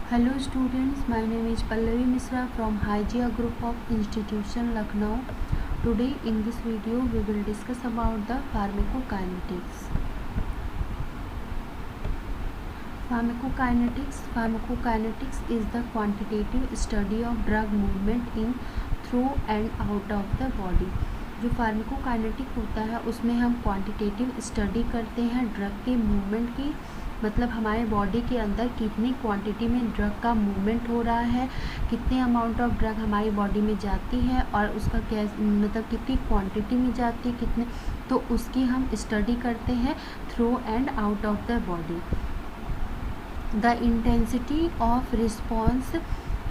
Hello students, my name is Pallavi Misra from Hygia Group of Institution Lucknow. Today in this video we will discuss about the pharmacokinetics. Pharmacokinetics is the quantitative study of drug movement in, through and out of the body. जो pharmacokinetic होता है उसमें हम quantitative study करते हैं drug के movement की, मतलब हमारे बॉडी के अंदर कितनी क्वांटिटी में ड्रग का मूवमेंट हो रहा है, कितने अमाउंट ऑफ ड्रग हमारी बॉडी में जाती है और उसका मतलब कितनी क्वांटिटी में जाती है कितने, तो उसकी हम स्टडी करते हैं through and out of the body. The intensity of response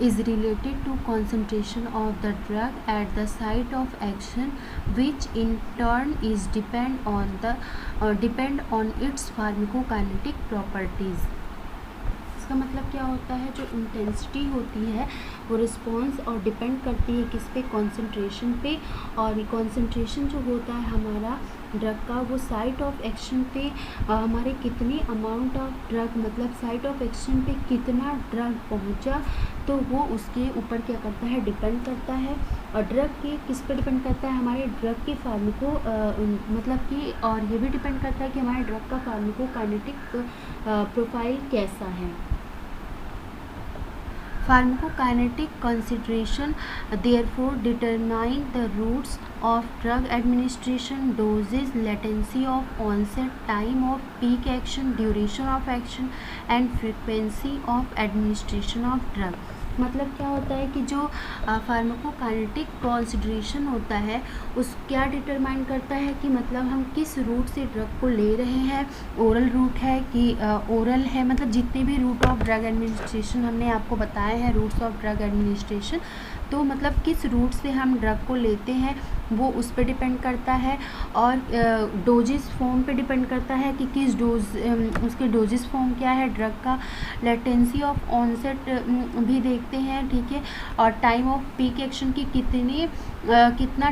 is related to concentration of the drug at the site of action, which in turn is depend on its pharmacokinetic properties. इसका मतलब क्या होता है, जो intensity होती है वो response और डिपेंड करती है किस पे, कॉन्सेंट्रेशन पे. और कॉन्सेंट्रेशन जो होता है हमारा ड्रग का वो साइट ऑफ एक्शन पे हमारे कितनी अमाउंट ऑफ ड्रग, मतलब साइट ऑफ एक्शन पे कितना ड्रग पहुंचा, तो वो उसके ऊपर क्या करता है, डिपेंड करता है. और ड्रग के किस पे डिपेंड करता है, हमारे ड्रग के फार्मिको मतलब कि, और ये भी डिपेंड करता है कि हमारे ड्रग का फार्मिकोकाइनेटिक प्रोफाइल कैसा है. Pharmacokinetic consideration therefore determine the routes of drug administration, doses, latency of onset, time of peak action, duration of action and frequency of administration of drug. मतलब क्या होता है कि जो फार्माकोकाइनेटिक कंसिडरेशन होता है उस क्या डिटरमाइन करता है कि मतलब हम किस रूट से ड्रग को ले रहे हैं, ओरल रूट है कि ओरल है, मतलब जितने भी रूट ऑफ ड्रग एडमिनिस्ट्रेशन हमने आपको बताए हैं, रूट्स ऑफ ड्रग एडमिनिस्ट्रेशन, तो मतलब किस रूट से हम ड्रग को लेते हैं वो उस पर डिपेंड करता है. और डोजेस फॉर्म पे डिपेंड करता है कि किस डोज, उसके डोजेस फॉर्म क्या है ड्रग का. लेटेंसी ऑफ ऑनसेट भी देखते हैं, ठीक है. और टाइम ऑफ पीक एक्शन की कितना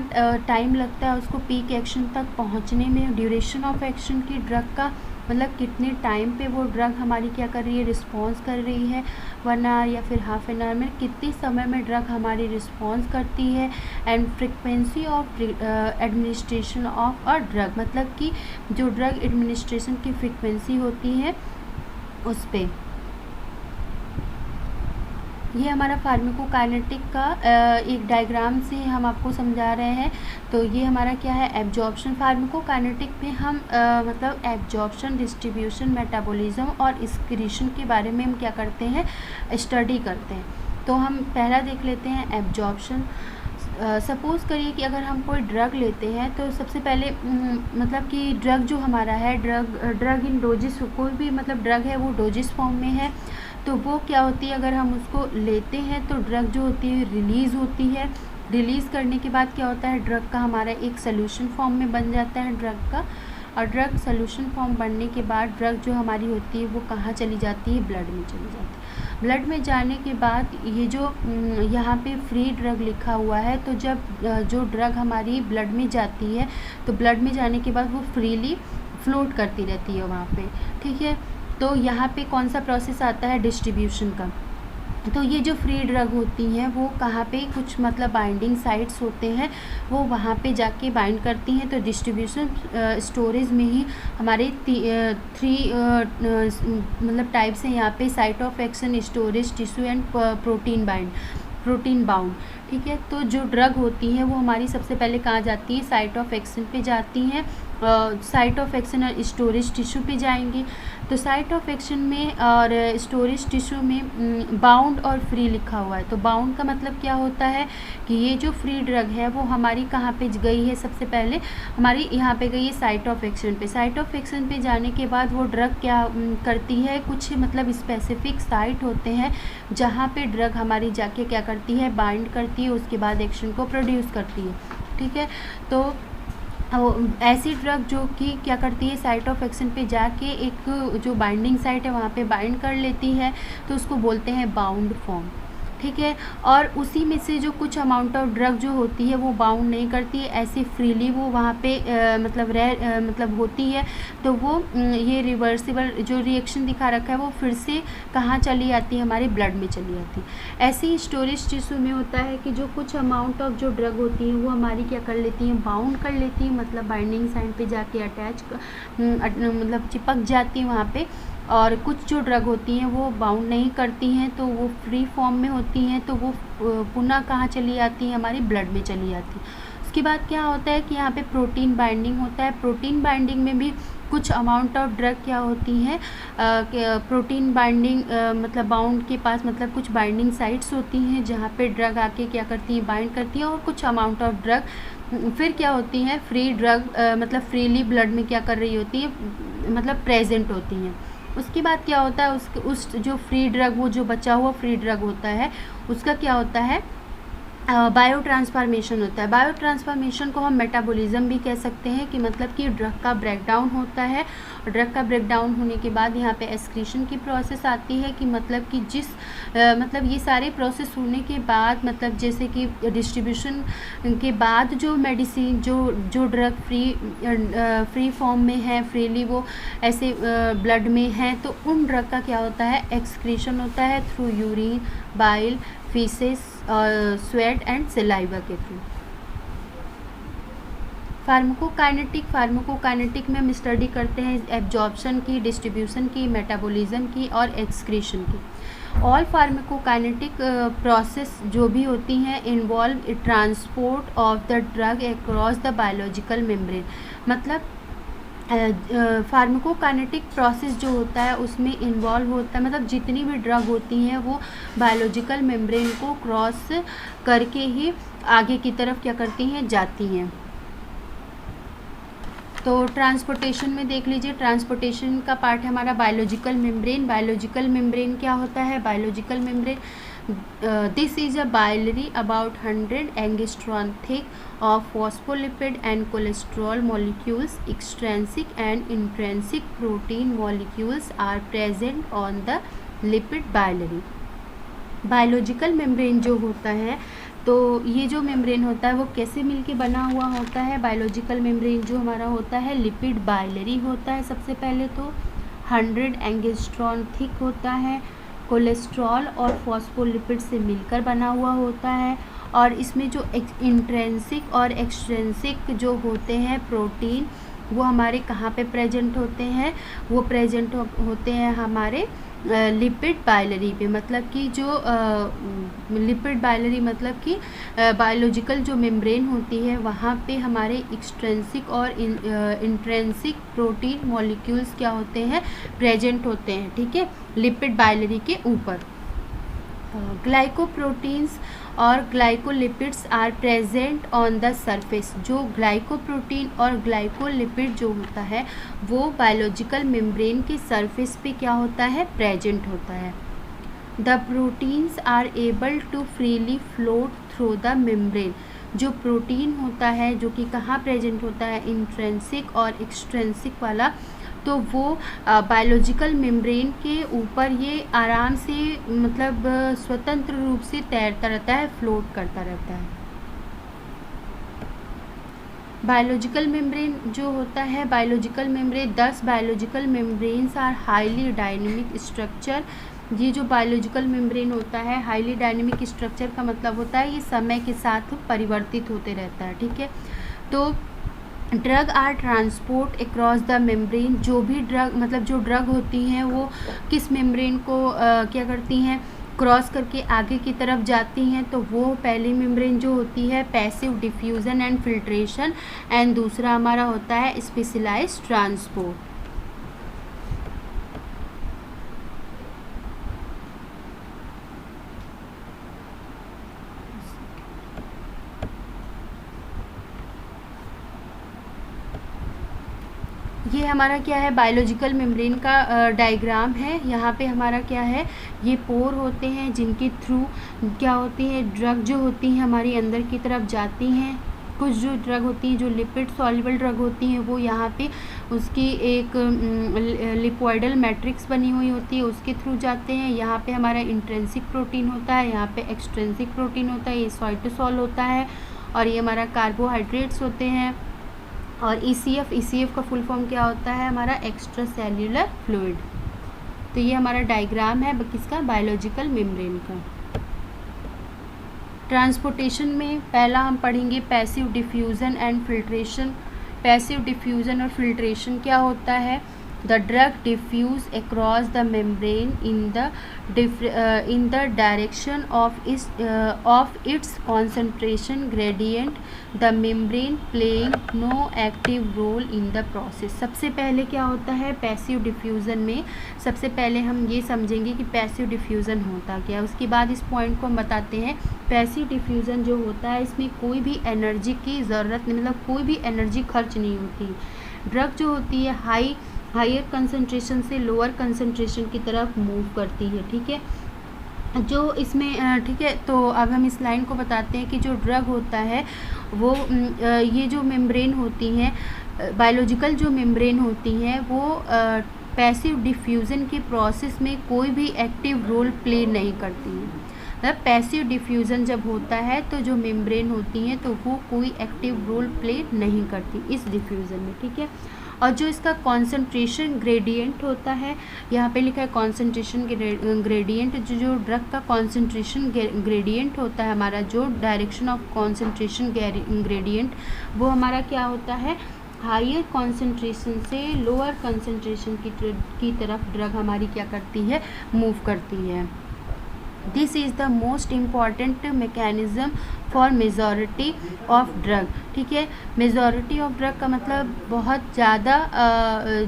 टाइम लगता है उसको पीक एक्शन तक पहुंचने में. ड्यूरेशन ऑफ एक्शन की ड्रग का, मतलब कितने टाइम पे वो ड्रग हमारी क्या कर रही है, रिस्पॉन्स कर रही है, 1 आवर या फिर हाफ एन आवर में कितने समय में ड्रग हमारी रिस्पॉन्स करती है. And frequency of administration of a drug, मतलब कि जो ड्रग एडमिनिस्ट्रेशन की फ्रिक्वेंसी होती है उस पर. ये हमारा फार्माकोकाइनेटिक का एक डायग्राम से हम आपको समझा रहे हैं. तो ये हमारा क्या है, एब्जॉर्प्शन. फार्माकोकाइनेटिक में हम मतलब एब्जॉर्प्शन, डिस्ट्रीब्यूशन, मेटाबॉलिज्म और एक्सक्रीशन के बारे में हम क्या करते हैं, स्टडी करते हैं. तो हम पहला देख लेते हैं एब्जॉर्प्शन. सपोज़ करिए कि अगर हम कोई ड्रग लेते हैं तो सबसे पहले मतलब कि ड्रग जो हमारा है, ड्रग इन डोजेस, कोई भी मतलब ड्रग है वो डोजेस फॉर्म में है, तो वो क्या होती है, अगर हम उसको लेते हैं तो ड्रग जो होती है रिलीज़ होती है. रिलीज़ करने के बाद क्या होता है, ड्रग का हमारा एक सोल्यूशन फॉर्म में बन जाता है ड्रग का. और ड्रग सोल्यूशन फॉर्म बनने के बाद ड्रग जो हमारी होती है वो कहाँ चली जाती है, ब्लड में चली जाती है. ब्लड में जाने के बाद ये जो यहाँ पे फ्री ड्रग लिखा हुआ है, तो जब जो ड्रग हमारी ब्लड में जाती है तो ब्लड में जाने के बाद वो फ्रीली फ्लोट करती रहती है वहाँ पे, ठीक है. तो यहाँ पे कौन सा प्रोसेस आता है, डिस्ट्रीब्यूशन का. तो ये जो फ्री ड्रग होती हैं वो कहाँ पे, कुछ मतलब बाइंडिंग साइट्स होते हैं, वो वहाँ पे जाके बाइंड करती हैं. तो डिस्ट्रीब्यूशन स्टोरेज में ही हमारे 3 मतलब टाइप्स हैं यहाँ पे, site of action, storage, tissue and protein bound, ठीक है. तो जो ड्रग होती हैं वो हमारी सबसे पहले कहाँ जाती है, साइट ऑफ एक्शन पे जाती हैं. साइट ऑफ एक्शन और स्टोरेज टिश्यू पे जाएंगी. तो साइट ऑफ एक्शन में और स्टोरेज टिश्यू में बाउंड और फ्री लिखा हुआ है. तो बाउंड का मतलब क्या होता है कि ये जो फ्री ड्रग है वो हमारी कहाँ पे गई है, सबसे पहले हमारी यहाँ पे गई है साइट ऑफ एक्शन पे. साइट ऑफ एक्शन पे जाने के बाद वो ड्रग क्या करती है, कुछ मतलब स्पेसिफिक साइट होते हैं जहाँ पे ड्रग हमारी जाके क्या करती है, बाइंड करती है, उसके बाद एक्शन को प्रोड्यूस करती है, ठीक है. तो ऐसी ड्रग जो कि क्या करती है, साइट ऑफ एक्शन पे जाके एक जो बाइंडिंग साइट है वहाँ पे बाइंड कर लेती है, तो उसको बोलते हैं बाउंड फॉर्म, ठीक है। और उसी में से जो कुछ अमाउंट ऑफ ड्रग जो होती है वो बाउंड नहीं करती है, ऐसे फ्रीली वो वहाँ पे मतलब होती है, तो वो ये रिवर्सिबल जो रिएक्शन दिखा रखा है वो फिर से कहाँ चली आती है, हमारे ब्लड में चली आती है। ऐसे ही स्टोरेज टिश्यू में होता है कि जो कुछ अमाउंट ऑफ जो ड्रग होती है वो हमारी क्या कर लेती हैं, बाउंड कर लेती है, मतलब बाइंडिंग साइड पे जाके मतलब चिपक जाती है वहाँ पे। और कुछ जो ड्रग होती हैं वो बाउंड नहीं करती हैं, तो वो फ्री फॉर्म में होती हैं, तो वो पुनः कहाँ चली आती हैं, हमारी ब्लड में चली आती है। उसके बाद क्या होता है कि यहाँ पे प्रोटीन बाइंडिंग होता है। प्रोटीन बाइंडिंग में भी कुछ अमाउंट ऑफ ड्रग क्या होती हैं, प्रोटीन बाइंडिंग मतलब बाउंड के पास मतलब कुछ बाइंडिंग साइट्स होती हैं जहाँ पे ड्रग आके क्या करती हैं, बाइंड करती हैं। और कुछ अमाउंट ऑफ ड्रग फिर क्या होती हैं, फ्री ड्रग मतलब फ्रीली ब्लड में क्या कर रही होती है, मतलब प्रेजेंट होती हैं। उसके बाद क्या होता है, उस जो फ्री ड्रग, वो जो बचा हुआ फ्री ड्रग होता है उसका क्या होता है, बायो ट्रांसफॉर्मेशन होता है। बायो ट्रांसफॉर्मेशन को हम मेटाबॉलिज्म भी कह सकते हैं, कि मतलब कि ड्रग का ब्रेकडाउन होता है। ड्रग का ब्रेकडाउन होने के बाद यहाँ पे एक्सक्रीशन की प्रोसेस आती है, कि मतलब कि मतलब ये सारे प्रोसेस होने के बाद, मतलब जैसे कि डिस्ट्रीब्यूशन के बाद जो मेडिसिन जो ड्रग फ्री फॉर्म में है, फ्रीली वो ऐसे ब्लड में है, तो उन ड्रग का क्या होता है, एक्सक्रीशन होता है through urine, bile, faeces, sweat and saliva के थ्रू। फार्माकोकाइनेटिक में हम स्टडी करते हैं एब्जॉर्प्शन की, डिस्ट्रीब्यूशन की, मेटाबॉलिज्म की और एक्सक्रीशन की। ऑल फार्माकोकाइनेटिक प्रोसेस जो भी होती हैं involve transport of the drug across the biological membrane. मतलब फार्माकोकाइनेटिक प्रोसेस जो होता है उसमें इन्वॉल्व होता है, मतलब जितनी भी ड्रग होती हैं वो बायोलॉजिकल मेम्ब्रेन को क्रॉस करके ही आगे की तरफ क्या करती हैं, जाती हैं। तो ट्रांसपोर्टेशन में देख लीजिए, ट्रांसपोर्टेशन का पार्ट है हमारा बायोलॉजिकल मेम्ब्रेन। बायोलॉजिकल मेम्ब्रेन क्या होता है, biological membrane this is a biliary about 100 angstrom thick of phospholipid and cholesterol molecules. Extrinsic and intrinsic protein molecules are present on the lipid biliary. Biological membrane जो होता है, तो ये जो membrane होता है वो कैसे मिलके बना हुआ होता है, बायोलॉजिकल मेम्ब्रेन जो हमारा होता है लिपिड बाइलरी होता है। सबसे पहले तो 100 एंगस्ट्रॉन थिक होता है, कोलेस्ट्रॉल और फॉस्फोलिपिड से मिलकर बना हुआ होता है। और इसमें जो इंट्रेंसिक और एक्सट्रेंसिक जो होते हैं प्रोटीन, वो हमारे कहाँ पे प्रेजेंट होते हैं, वो प्रेजेंट होते हैं हमारे लिपिड बाइलरी पे। मतलब कि जो लिपिड बाइलरी मतलब कि बायोलॉजिकल जो मेम्ब्रेन होती है वहाँ पे हमारे एक्सट्रेंसिक और इंट्रेंसिक प्रोटीन मॉलिक्यूल्स क्या होते हैं, प्रेजेंट होते हैं, ठीक है, लिपिड बाइलरी के ऊपर। ग्लाइकोप्रोटीन्स और glycolipids are present on the surface. जो ग्लाइकोप्रोटीन और ग्लाइकोलिपिड जो होता है वो बायोलॉजिकल मेम्ब्रेन के सरफेस पे क्या होता है, प्रेजेंट होता है। The proteins are able to freely float through the membrane. जो प्रोटीन होता है जो कि कहाँ प्रेजेंट होता है, इंट्रेंसिक और एक्सट्रेंसिक वाला, तो वो बायोलॉजिकल मेम्ब्रेन के ऊपर ये आराम से मतलब स्वतंत्र रूप से तैरता रहता है, फ्लोट करता रहता है। बायोलॉजिकल मेम्ब्रेन जो होता है, biological membrane 10 biological membranes are highly dynamic structure. ये जो बायोलॉजिकल मेम्ब्रेन होता है हाईली डायनेमिक स्ट्रक्चर का मतलब होता है ये समय के साथ परिवर्तित होते रहता है, ठीक है। तो drug are transport across the membrane. जो भी ड्रग मतलब जो ड्रग होती हैं वो किस मेम्ब्रेन को क्या करती हैं, क्रॉस करके आगे की तरफ जाती हैं। तो वो पहली मेम्ब्रेन जो होती है passive diffusion and filtration, and दूसरा हमारा होता है स्पेशलाइज्ड ट्रांसपोर्ट। ये हमारा क्या है, बायोलॉजिकल मेम्ब्रेन का डायग्राम है। यहाँ पे हमारा क्या है, ये पोर होते हैं जिनके थ्रू क्या होती है, ड्रग जो होती हैं हमारी अंदर की तरफ जाती हैं। कुछ जो ड्रग होती हैं जो लिपिड सॉल्युबल ड्रग होती हैं वो यहाँ पे उसकी एक लिपोइडल मैट्रिक्स बनी हुई होती है, उसके थ्रू जाते हैं। यहाँ पे हमारा इंट्रिंसिक प्रोटीन होता है, यहाँ पे एक्सट्रिंसिक प्रोटीन होता है, ये साइटोसोल होता है, और ये हमारा कार्बोहाइड्रेट्स होते हैं। और ECF का फुल फॉर्म क्या होता है हमारा, एक्स्ट्रा सेल्यूलर फ्लूइड। तो ये हमारा डायग्राम है किसका, बायोलॉजिकल मेम्ब्रेन का। ट्रांसपोर्टेशन में पहला हम पढ़ेंगे passive diffusion and filtration. Passive diffusion और फिल्ट्रेशन क्या होता है, the drug diffuse across the membrane in the direction of its concentration gradient, the membrane playing no active role in the process। सबसे पहले क्या होता है पैसिव डिफ्यूज़न में, सबसे पहले हम ये समझेंगे कि पैसिव डिफ्यूज़न होता क्या है, उसके बाद इस पॉइंट को हम बताते हैं। पैसिव डिफ्यूज़न जो होता है इसमें कोई भी एनर्जी की ज़रूरत नहीं, मतलब कोई भी एनर्जी खर्च नहीं होती। ड्रग जो होती है हायर कंसंट्रेशन से लोअर कंसंट्रेशन की तरफ मूव करती है, ठीक है। जो इसमें ठीक है, तो अब हम इस लाइन को बताते हैं कि जो ड्रग होता है वो ये जो मेम्ब्रेन होती हैं, बायोलॉजिकल जो मेम्ब्रेन होती हैं, वो पैसिव डिफ्यूज़न के प्रोसेस में कोई भी एक्टिव रोल प्ले नहीं करती हैं। मतलब पैसिव डिफ्यूज़न जब होता है तो जो मेम्ब्रेन होती हैं तो वो कोई एक्टिव रोल प्ले नहीं करती इस डिफ्यूज़न में, ठीक है। और जो इसका कॉन्सेंट्रेशन ग्रेडियंट होता है, यहाँ पे लिखा है कॉन्सेंट्रेशन ग्रेडियंट, जो ड्रग का कॉन्सेंट्रेशन ग्रेडियंट होता है हमारा, जो डायरेक्शन ऑफ कॉन्सेंट्रेशन ग्रेडियंट, वो हमारा क्या होता है, हायर कॉन्सेंट्रेशन से लोअर कॉन्सेंट्रेशन की तरफ ड्रग हमारी क्या करती है, मूव करती है। This is the most important mechanism for majority of drug, ठीक है। मेजॉरिटी ऑफ ड्रग का मतलब बहुत ज़्यादा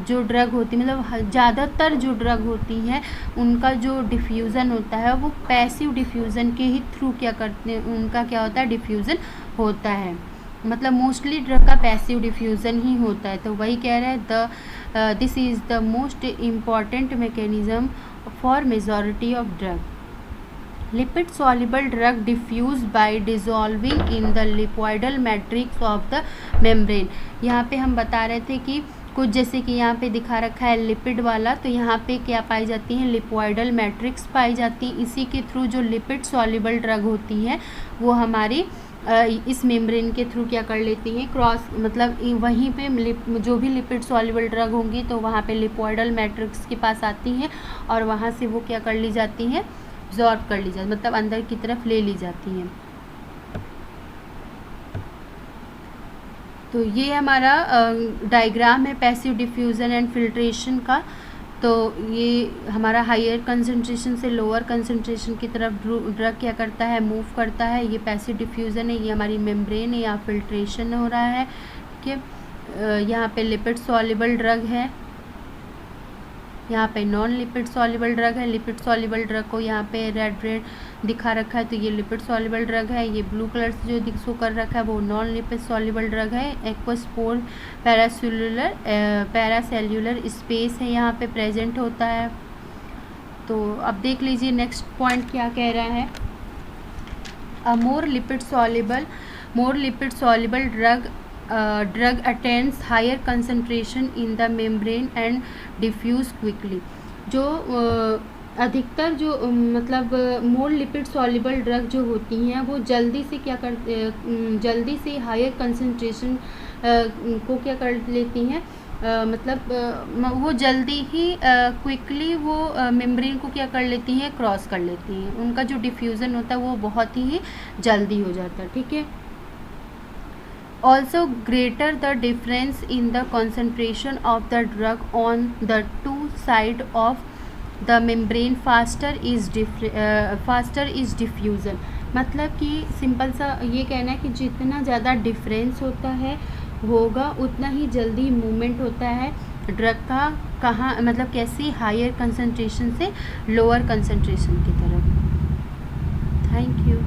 जो ड्रग होती है, मतलब ज़्यादातर जो ड्रग होती हैं उनका जो डिफ्यूज़न होता है वो पैसिव डिफ्यूज़न के ही थ्रू क्या करते हैं, उनका क्या होता है, डिफ्यूज़न होता है। मतलब मोस्टली ड्रग का पैसिव डिफ्यूज़न ही होता है। तो वही कह रहे हैं this is the most important mechanism for majority of drug. Lipid soluble drug diffuse by dissolving in the lipoidal matrix of the membrane। यहाँ पे हम बता रहे थे कि कुछ जैसे कि यहाँ पे दिखा रखा है लिपिड वाला, तो यहाँ पे क्या पाई जाती हैं, लिपोइडल मैट्रिक्स पाई जाती हैं। इसी के थ्रू जो लिपिड soluble ड्रग होती हैं वो हमारी इस मेम्ब्रेन के थ्रू क्या कर लेती हैं, क्रॉस, मतलब वहीं पे जो भी लिपिड soluble ड्रग होंगी तो वहाँ पे लिपोइडल मैट्रिक्स के पास आती हैं और वहाँ से वो क्या कर ली जाती हैं, एब्जॉर्ब कर ली जाती, मतलब अंदर की तरफ ले ली जाती हैं। तो ये हमारा डायग्राम है पैसिव डिफ्यूज़न एंड फिल्ट्रेशन का। तो ये हमारा हायर कंसंट्रेशन से लोअर कंसंट्रेशन की तरफ ड्रग क्या करता है, मूव करता है। ये पैसिव डिफ्यूज़न है, ये हमारी मेम्ब्रेन है, यहाँ फिल्ट्रेशन हो रहा है, ठीक है। यहाँ पे लिपिड सॉल्युबल ड्रग है, यहाँ पे नॉन लिपिड सॉल्युबल ड्रग है। लिपिड सॉल्युबल ड्रग को यहाँ पे रेड दिखा रखा है, तो ये लिपिड सॉल्युबल ड्रग है। ये ब्लू कलर से जो शो कर रखा है वो नॉन लिपिड सॉल्युबल ड्रग है। एक्वास्पोर पैरासेल्युलर स्पेस है, यहाँ पे प्रेजेंट होता है। तो अब देख लीजिए नेक्स्ट पॉइंट क्या कह रहा है, more lipid soluble drug attains higher concentration in the membrane and diffuse quickly। जो अधिकतर जो मतलब मोर लिपिड सॉल्युबल ड्रग जो होती हैं वो जल्दी से क्या करते, जल्दी से हायर कंसंट्रेशन को क्या कर लेती हैं, मतलब वो जल्दी ही क्विकली वो मेम्ब्रेन को क्या कर लेती हैं, क्रॉस कर लेती हैं। उनका जो डिफ्यूज़न होता है वो बहुत ही जल्दी हो जाता है, ठीक है। Also greater the difference in the concentration of the drug on the two side of the membrane faster is diffusion। मतलब कि सिंपल सा ये कहना है कि जितना ज़्यादा डिफरेंस होता है होगा उतना ही जल्दी मूवमेंट होता है ड्रग का, कहाँ मतलब कैसी, हायर कंसंट्रेशन से लोअर कंसंट्रेशन की तरफ। Thank you.